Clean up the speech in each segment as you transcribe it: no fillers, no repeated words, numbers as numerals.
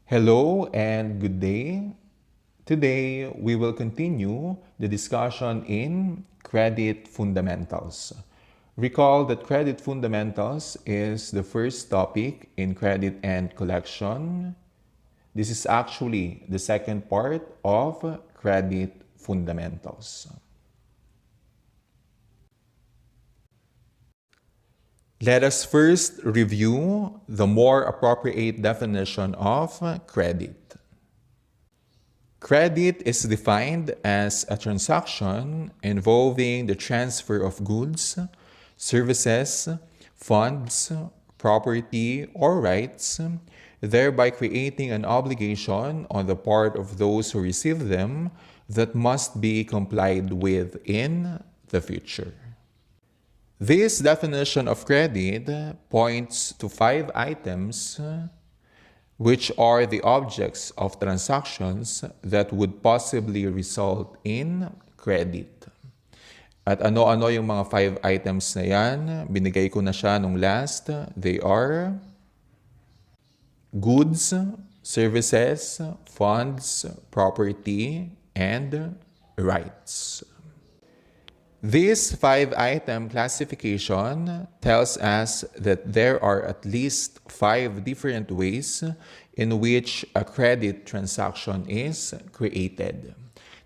Hello and good day. Today, we will continue the discussion in credit fundamentals. Recall that credit fundamentals is the first topic in credit and collection. This is actually the second part of credit fundamentals. Let us first review the more appropriate definition of credit. Credit is defined as a transaction involving the transfer of goods, services, funds, property, or rights, thereby creating an obligation on the part of those who receive them that must be complied with in the future. This definition of credit points to 5 items which are the objects of transactions that would possibly result in credit. At ano-ano yung mga 5 items na yan? Binigay ko na siya nung last. They are goods, services, funds, property, and rights. This 5-item classification tells us that there are at least 5 different ways in which a credit transaction is created.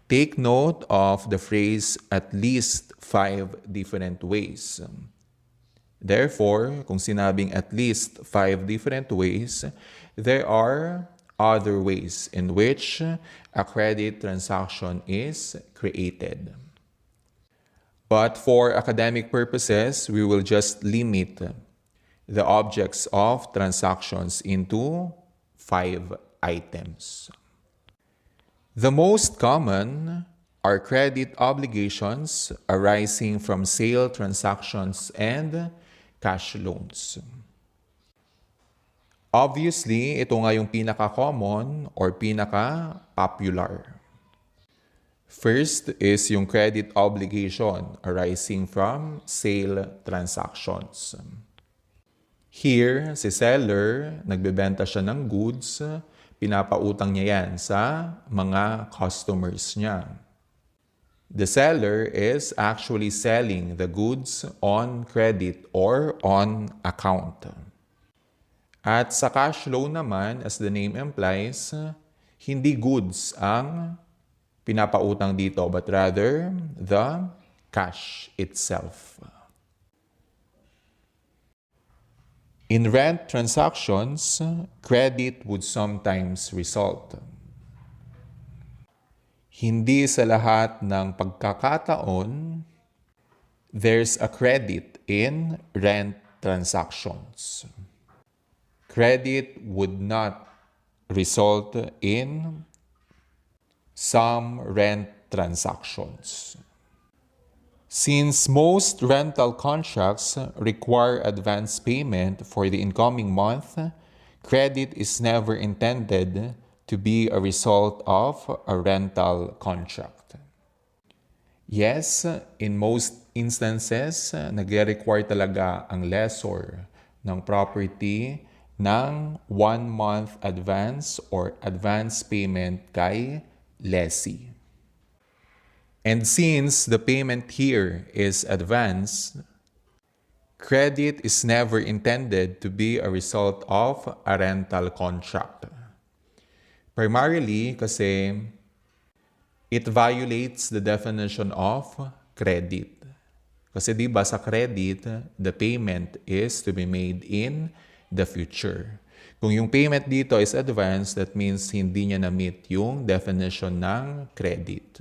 Take note of the phrase at least 5 different ways. Therefore, kung sinabing at least 5 different ways, there are other ways in which a credit transaction is created. But for academic purposes, we will just limit the objects of transactions into 5 items. The most common are credit obligations arising from sale transactions and cash loans. Obviously, ito nga yung pinaka-common or pinaka-popular. First is yung credit obligation arising from sale transactions. Here, si seller, nagbebenta siya ng goods, pinapautang niya yan sa mga customers niya. The seller is actually selling the goods on credit or on account. At sa cash loan naman, as the name implies, hindi goods ang pinapautang dito, but rather the cash itself. In rent transactions, credit would sometimes result. Hindi sa lahat ng pagkakataon, there's a credit in rent transactions. Credit would not result in some rent transactions. Since most rental contracts require advance payment for the incoming month, credit is never intended to be a result of a rental contract. Yes, in most instances, nagre-require talaga ang lessor ng property ng 1-month advance or advance payment kay lessee. And since the payment here is advance, credit is never intended to be a result of a rental contract. Primarily kasi it violates the definition of credit. Kasi di ba sa credit, the payment is to be made in the future. Kung yung payment dito is advance, that means hindi niya na-meet yung definition ng credit.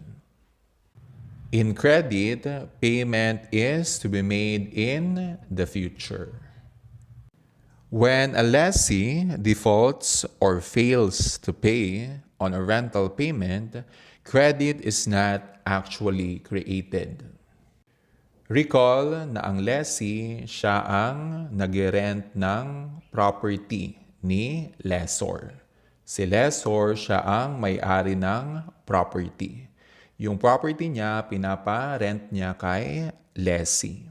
In credit, payment is to be made in the future. When a lessee defaults or fails to pay on a rental payment, credit is not actually created. Recall na ang lessee, siya ang nag-rent ng property ni lessor. Si lessor, siya ang may-ari ng property. Yung property niya, pinapa-rent niya kay lessee.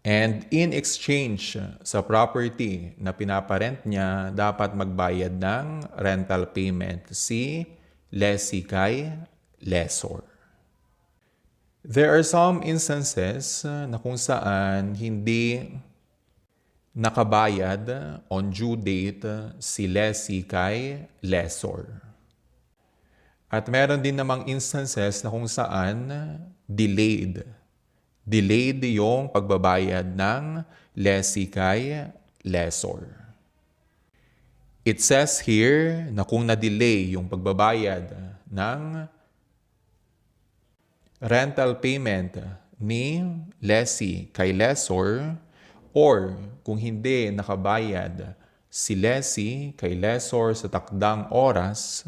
And in exchange sa property na pinaparent niya, dapat magbayad ng rental payment si lessee kay lessor. There are some instances na kung saan hindi nakabayad on due date si lessee kay lessor. At meron din namang instances na kung saan delayed. Delayed yung pagbabayad ng lessee kay lessor. It says here na kung na-delay yung pagbabayad ng rental payment ni lessee kay lessor, or kung hindi nakabayad si lessee kay lessor sa takdang oras,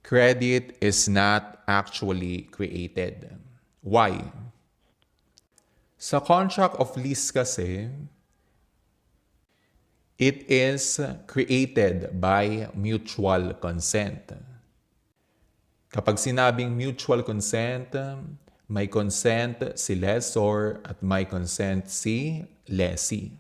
credit is not actually created. Why? Sa contract of lease kasi, it is created by mutual consent. Kapag sinabing mutual consent, may consent si lessor at may consent si lessee.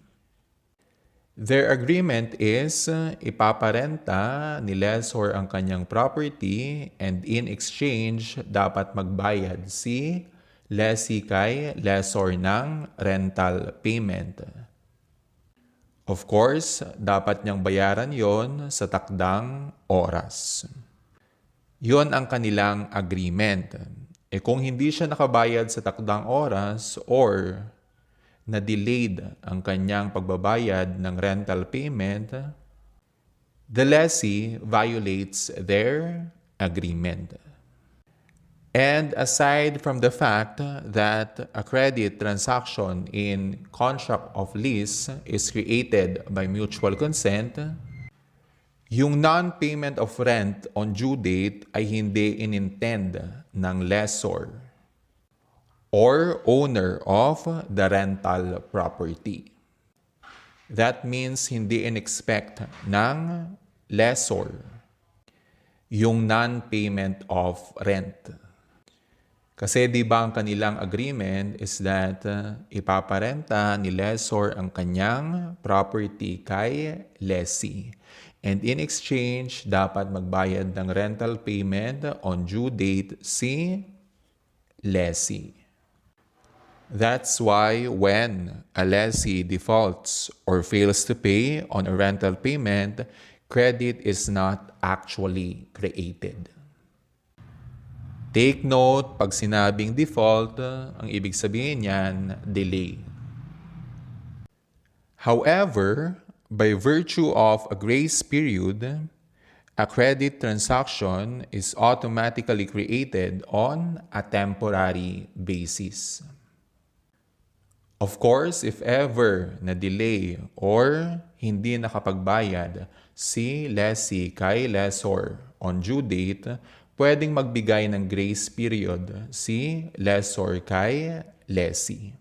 Their agreement is ipaparenta ni lessor ang kanyang property, and in exchange, dapat magbayad si lessee kay lessor ng rental payment. Of course, dapat niyang bayaran yon sa takdang oras. Yon ang kanilang agreement. E kung hindi siya nakabayad sa takdang oras or na-delayed ang kanyang pagbabayad ng rental payment, the lessee violates their agreement. And aside from the fact that a credit transaction in contract of lease is created by mutual consent, yung non-payment of rent on due date ay hindi inintend ng lessor or owner of the rental property. That means hindi in-expect ng lessor yung non-payment of rent. Kasi di ba ang kanilang agreement is that ipaparenta ni lessor ang kanyang property kay lessee. And in exchange, dapat magbayad ng rental payment on due date si lessee. That's why when a lessee defaults or fails to pay on a rental payment, credit is not actually created. Take note, pag sinabing default, ang ibig sabihin niyan, delay. However, by virtue of a grace period, a credit transaction is automatically created on a temporary basis. Of course, if ever na-delay or hindi nakapagbayad si lessee kay lessor on due date, pwedeng magbigay ng grace period si lessor kay lessee.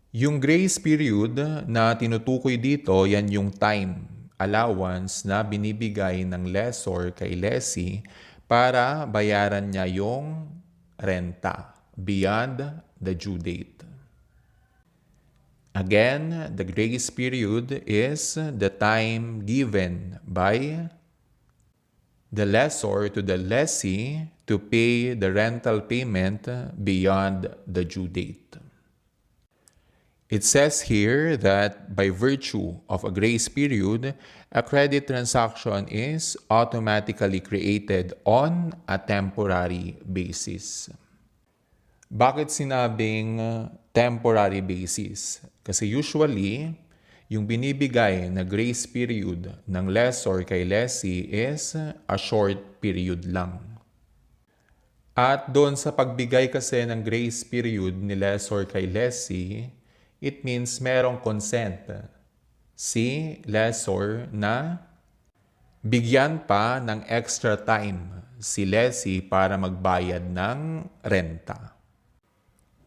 Yung grace period na tinutukoy dito, yan yung time allowance na binibigay ng lessor kay lessee para bayaran niya yung renta beyond the due date. Again, the grace period is the time given by the lessor to the lessee to pay the rental payment beyond the due date. It says here that by virtue of a grace period, a credit transaction is automatically created on a temporary basis. Bakit sinabing temporary basis? Kasi usually, yung binibigay na grace period ng lessor kay lessee is a short period lang. At doon sa pagbigay kasi ng grace period ni lessor kay lessee, it means merong consent si lessor na bigyan pa ng extra time si lessee para magbayad ng renta.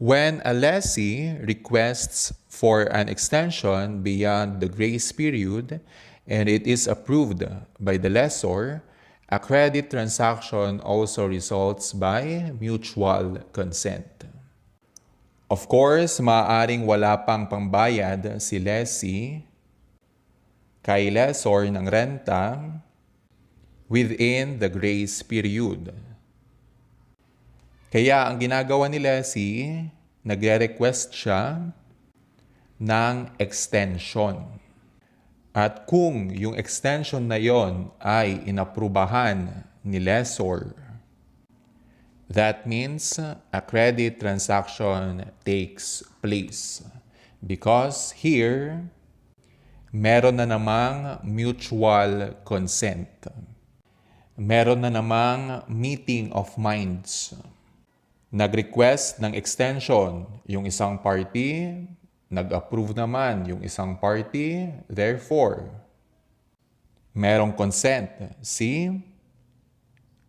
When a lessee requests for an extension beyond the grace period and it is approved by the lessor, a credit transaction also results by mutual consent. Of course, maaaring wala pang pambayad si lessee kay lessor ng renta within the grace period. Kaya ang ginagawa ni lessee, nagre-request siya ng extension. At kung yung extension na yon ay inaprubahan ni lessor, that means a credit transaction takes place. Because here, meron na namang mutual consent. Meron na namang meeting of minds. Nag-request ng extension yung isang party, nag-approve naman yung isang party, therefore, merong consent si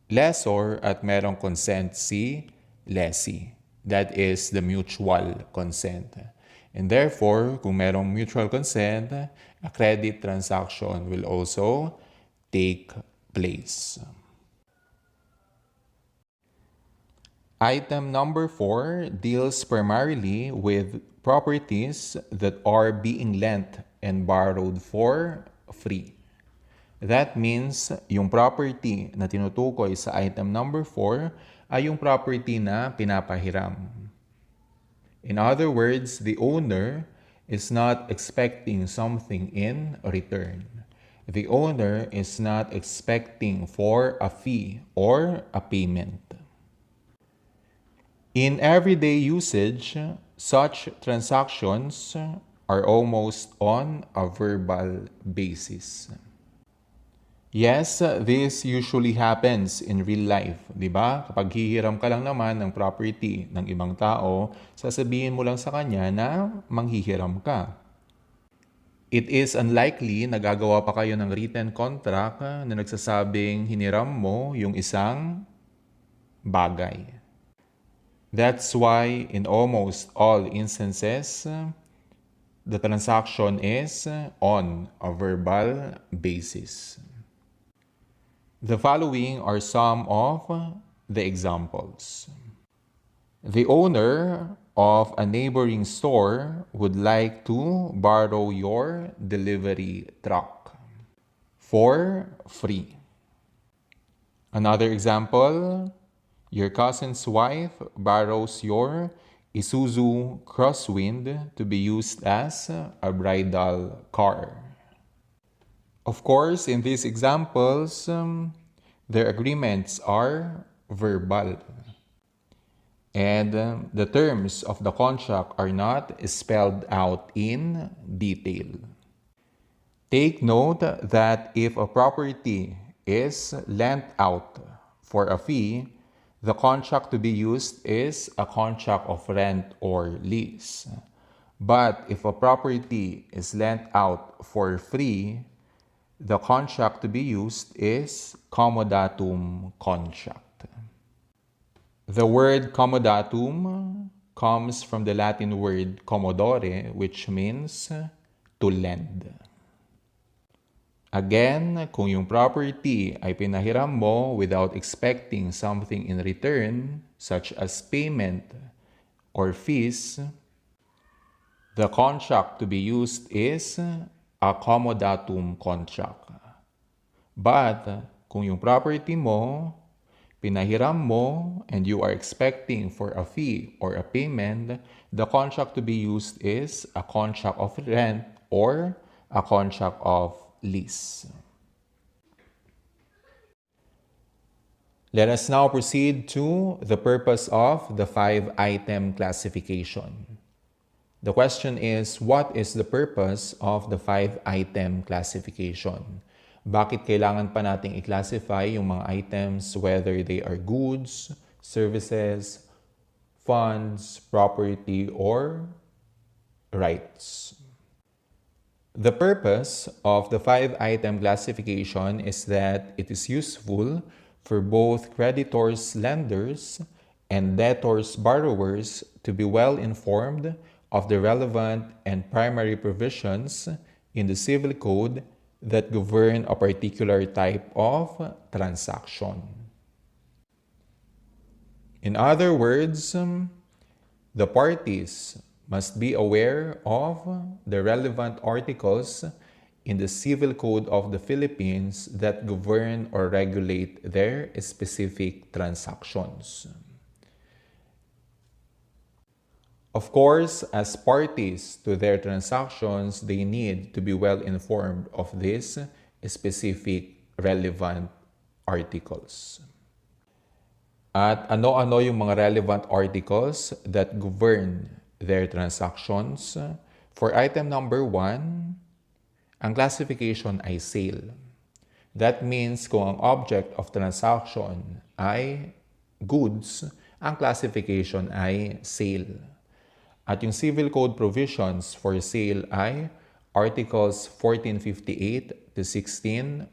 lessor at merong consent si lessee. That is the mutual consent. And therefore, kung merong mutual consent, a credit transaction will also take place. Item number 4 deals primarily with properties that are being lent and borrowed for free. That means, yung property na tinutukoy sa item number 4 ay yung property na pinapahiram. In other words, the owner is not expecting something in return. The owner is not expecting for a fee or a payment. In everyday usage, such transactions are almost on a verbal basis. Yes, this usually happens in real life, di ba? Kapag hihiram ka lang naman ng property ng ibang tao, sasabihin mo lang sa kanya na manghihiram ka. It is unlikely na gagawa pa kayo ng written contract na nagsasabing hiniram mo yung isang bagay. That's why in almost all instances, the transaction is on a verbal basis. The following are some of the examples. The owner of a neighboring store would like to borrow your delivery truck for free. Another example, your cousin's wife borrows your Isuzu Crosswind to be used as a bridal car. Of course, in these examples, their agreements are verbal. And the terms of the contract are not spelled out in detail. Take note that if a property is lent out for a fee, the contract to be used is a contract of rent or lease. But if a property is lent out for free, the contract to be used is Commodatum contract. The word Commodatum comes from the Latin word commodore, which means to lend. Again, kung yung property ay pinahiram mo without expecting something in return, such as payment or fees, the contract to be used is a commodatum contract. But kung yung property mo, pinahiram mo, and you are expecting for a fee or a payment, the contract to be used is a contract of rent or a contract of lease. Let us now proceed to the purpose of the 5-item classification. The question is, what is the purpose of the 5-item classification? Bakit kailangan pa nating i-classify yung mga items, whether they are goods, services, funds, property, or rights? The purpose of the 5-item classification is that it is useful for both creditors, lenders, and debtors, borrowers to be well informed of the relevant and primary provisions in the Civil Code that govern a particular type of transaction. In other words, The parties must be aware of the relevant articles in the Civil Code of the Philippines that govern or regulate their specific transactions. Of course, as parties to their transactions, they need to be well informed of these specific relevant articles. At ano-ano yung mga relevant articles that govern their transactions? For item number 1, ang classification ay sale. That means kung ang object of transaction ay goods, ang classification ay sale. At yung Civil Code provisions for sale ay Articles 1458 to 1637.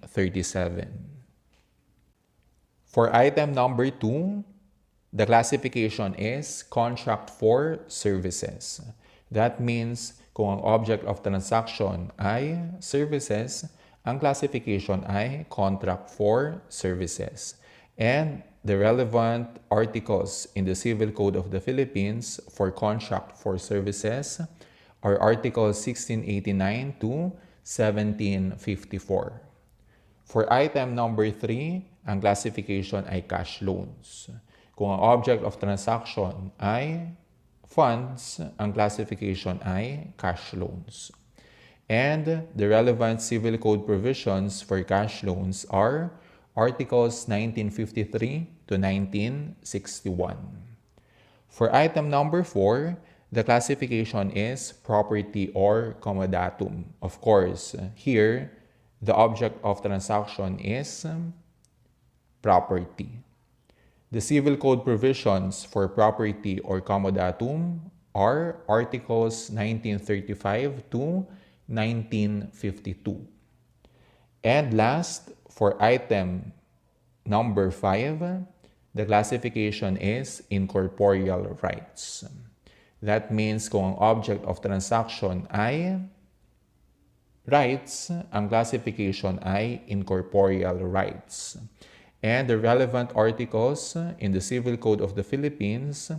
For item number 2, the classification is contract for services. That means kung ang object of transaction ay services, ang classification ay contract for services. And the relevant articles in the Civil Code of the Philippines for contract for services are Articles 1689 to 1754. For item number 3, ang classification ay cash loans. Kung ang object of transaction ay funds, ang classification ay cash loans. And the relevant Civil Code provisions for cash loans are Articles 1953 to 1961. For item number 4, the classification is property or commodatum. Of course, here, the object of transaction is property. The Civil Code provisions for property or commodatum are Articles 1935 to 1952. And last, for item number 5, the classification is incorporeal rights. That means kung ang object of transaction ay rights, ang classification ay incorporeal rights. And the relevant articles in the Civil Code of the Philippines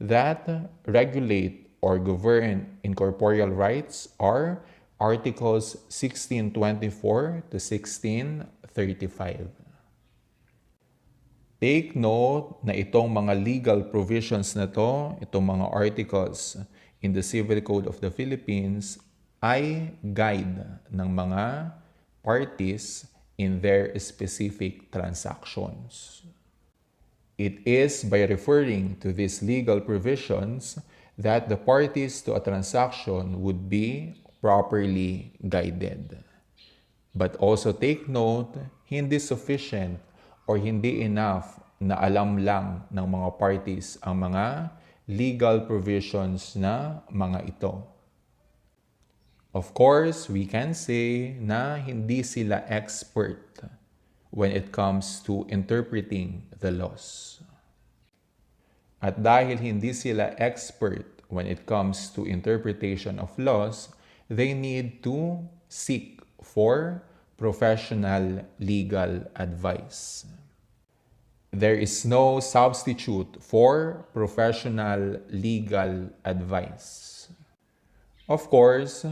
that regulate or govern incorporeal rights are Articles 1624 to 1635. Take note na itong mga legal provisions na to, itong mga articles in the Civil Code of the Philippines ay guide ng mga parties in their specific transactions. It is by referring to these legal provisions that the parties to a transaction would be properly guided. But also take note, hindi sufficient or hindi enough na alam lang ng mga parties ang mga legal provisions na mga ito. Of course, we can say na hindi sila expert when it comes to interpreting the laws. At dahil hindi sila expert when it comes to interpretation of laws, they need to seek for professional legal advice. There is no substitute for professional legal advice. Of course,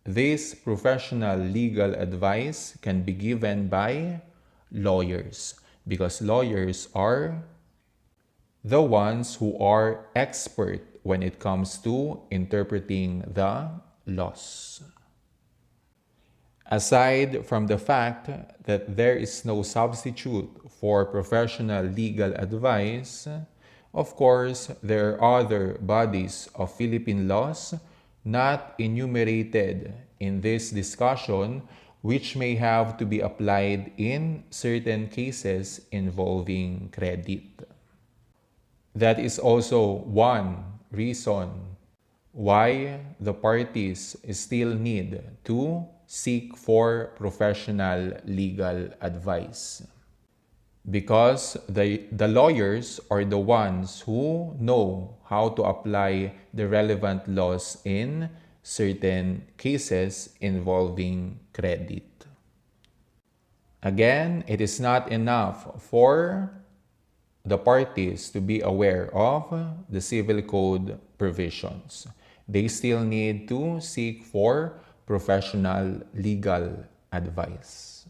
this professional legal advice can be given by lawyers because lawyers are the ones who are expert when it comes to interpreting the laws. Aside from the fact that there is no substitute for professional legal advice, of course, there are other bodies of Philippine laws not enumerated in this discussion which may have to be applied in certain cases involving credit. That is also one reason why the parties still need to seek for professional legal advice. Because the lawyers are the ones who know how to apply the relevant laws in certain cases involving credit. Again, it is not enough for the parties to be aware of the civil code provisions. They still need to seek for professional legal advice.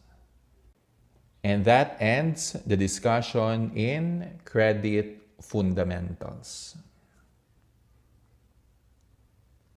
And that ends the discussion in credit fundamentals.